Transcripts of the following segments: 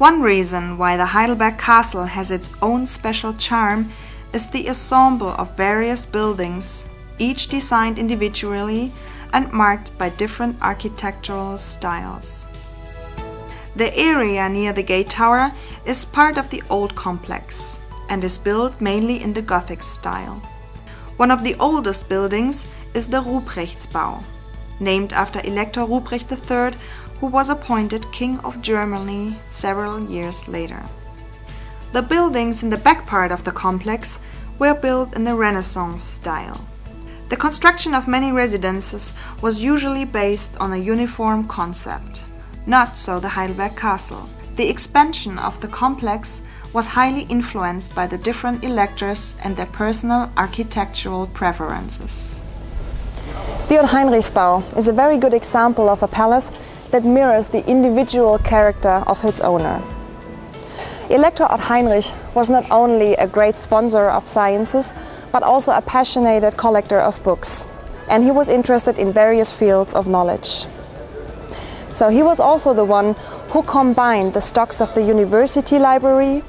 One reason why the Heidelberg castle has its own special charm is the ensemble of various buildings, each designed individually and marked by different architectural styles. The area near the gate tower is part of the old complex and is built mainly in the Gothic style. One of the oldest buildings is the Ruprechtbau, named after Elector Ruprecht III, who was appointed King of Germany several years later. The buildings in the back part of the complex were built in the Renaissance style. The construction of many residences was usually based on a uniform concept. Not so the Heidelberg castle. The expansion of the complex was highly influenced by the different electors and their personal architectural preferences. The Otto-Heinrichsbau is a very good example of a palace that mirrors the individual character of its owner. Elector Otto Heinrich was not only a great sponsor of sciences, but also a passionate collector of books, and he was interested in various fields of knowledge. So he was also the one who combined the stocks of the university library,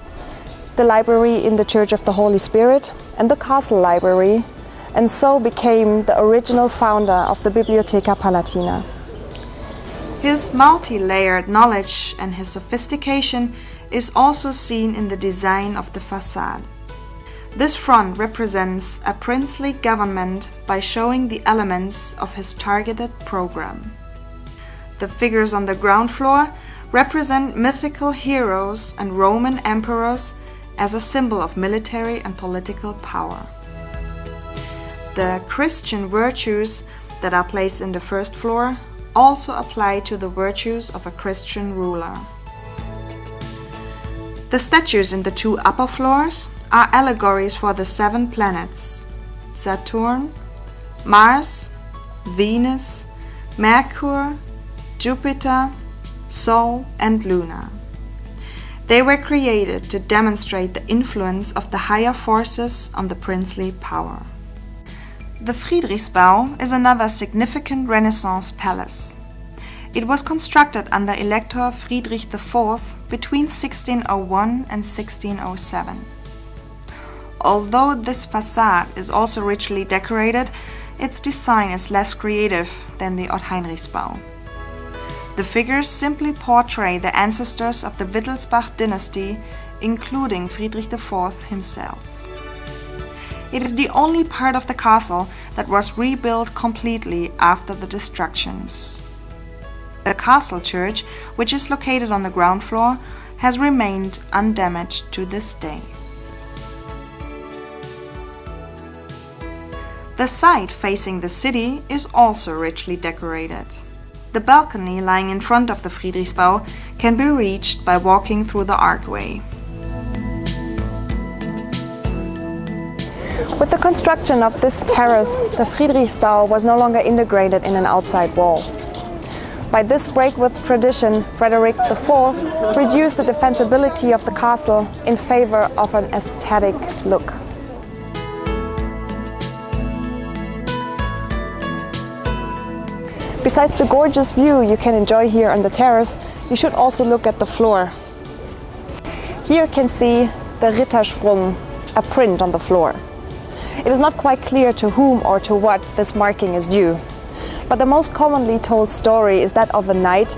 the library in the Church of the Holy Spirit, and the castle library, and so became the original founder of the Bibliotheca Palatina. His multi-layered knowledge and his sophistication is also seen in the design of the facade. This front represents a princely government by showing the elements of his targeted program. The figures on the ground floor represent mythical heroes and Roman emperors as a symbol of military and political power. The Christian virtues that are placed in the first floor also apply to the virtues of a Christian ruler. The statues in the two upper floors are allegories for the 7 planets: Saturn, Mars, Venus, Mercury, Jupiter, Sol, and Luna. They were created to demonstrate the influence of the higher forces on the princely power. The Friedrichsbau is another significant Renaissance palace. It was constructed under Elector Frederick IV between 1601 and 1607. Although this facade is also richly decorated, its design is less creative than the Otto-Heinrichsbau. The figures simply portray the ancestors of the Wittelsbach dynasty, including Friedrich IV himself. It is the only part of the castle that was rebuilt completely after the destructions. The castle church, which is located on the ground floor, has remained undamaged to this day. The side facing the city is also richly decorated. The balcony lying in front of the Friedrichsbau can be reached by walking through the archway. With the construction of this terrace, the Friedrichsbau was no longer integrated in an outside wall. By this break with tradition, Frederick IV reduced the defensibility of the castle in favor of an aesthetic look. Besides the gorgeous view you can enjoy here on the terrace, you should also look at the floor. Here you can see the Rittersprung, a print on the floor. It is not quite clear to whom or to what this marking is due, but the most commonly told story is that of a knight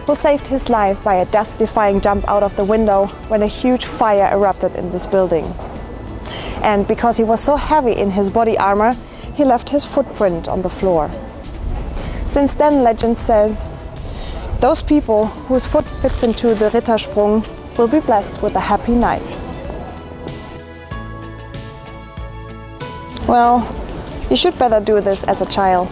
who saved his life by a death-defying jump out of the window when a huge fire erupted in this building. And because he was so heavy in his body armor, he left his footprint on the floor. Since then, legend says, those people whose foot fits into the Rittersprung will be blessed with a happy night. Well, you should better do this as a child.